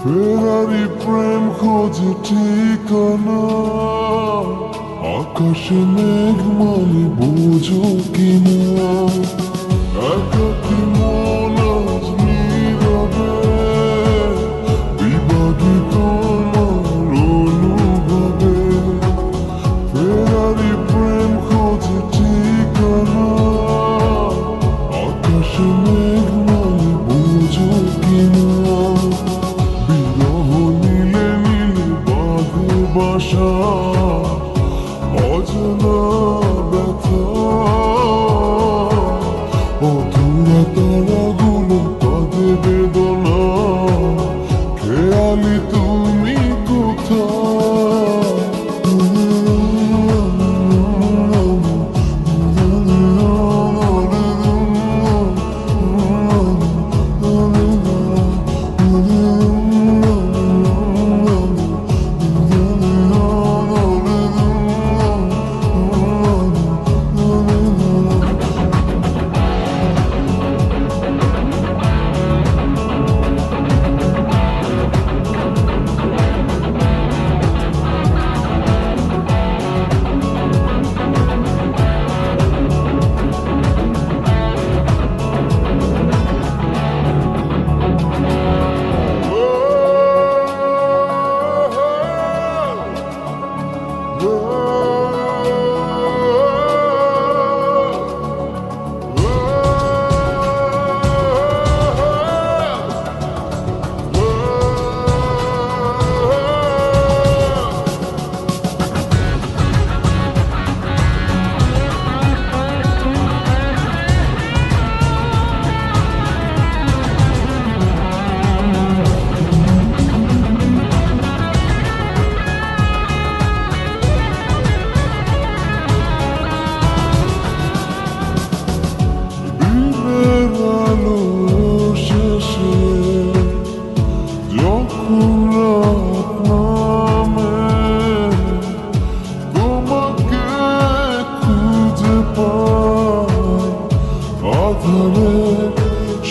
ফেরারি প্রেম খোঁজে ঠিকানা, আকাশে মেঘ মানে বোঝো কিনা। একাকী মন আজ নীরবে, বিবাহিত আমার অনুভবে। ফেরারি প্রেম খোঁজে ঠিকানা, আকাশে মেঘ মানে বোঝো কিনা। বাসা অজানা ব্যথা, অধুরা তারাগুলো কাঁদে বেদনা। খেয়ালি তুমি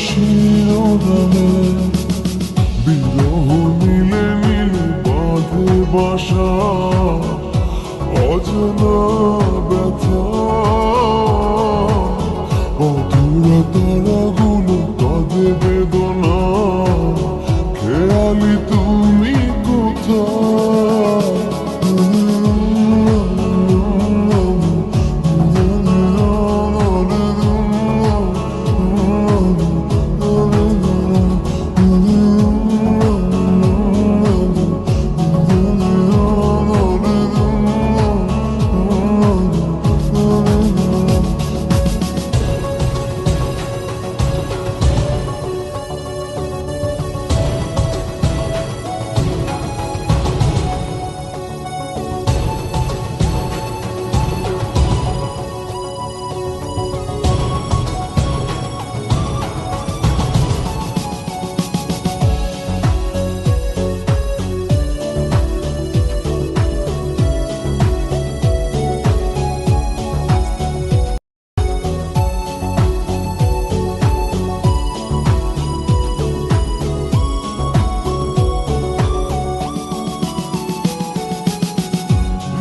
শিরোনামে। বিরহ নীলে নীলে বাঁধে বাসা, অজানা ব্যথা, অধুরা তারাগুলো কাঁদে বেদনা। খেয়ালি তুমি কোথায়?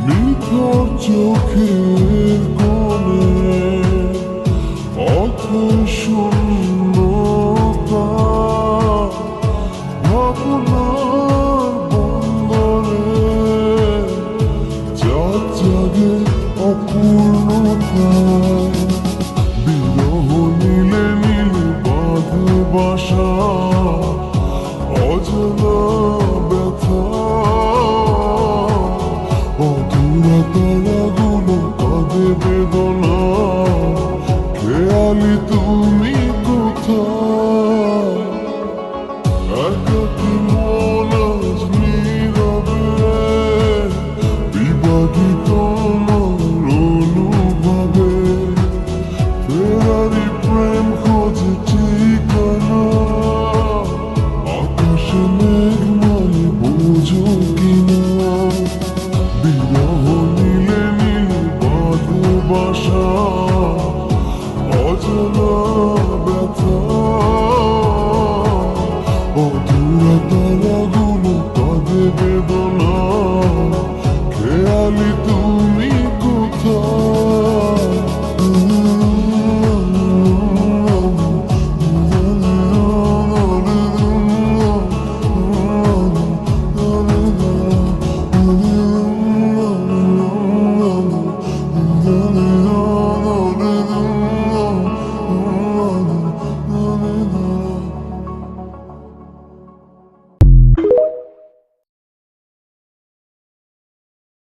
নিথর চোখের কোণে অথৈ শূন্যতা, ভাবনার বন্দরে চাঁদ জাগে অপূর্ণতায়। বিরহ নীলে নীলে বাঁধে বাসা, অজানা ব্যথা, অধুরা তারাগুলো কাঁদে বেদনা। খেয়ালি তুমি কোথায়? একাকী মন আজ নীরবে, বিবাহিত আমার অনুভবে। ফেরারি প্রেম খোঁজে ঠিকানা, আকাশে মেঘ মানে বোঝো কিনা। বিরহ নীলে নীলে বাঁধে বাসা, অজানা ব্যথা, অধুরা তারা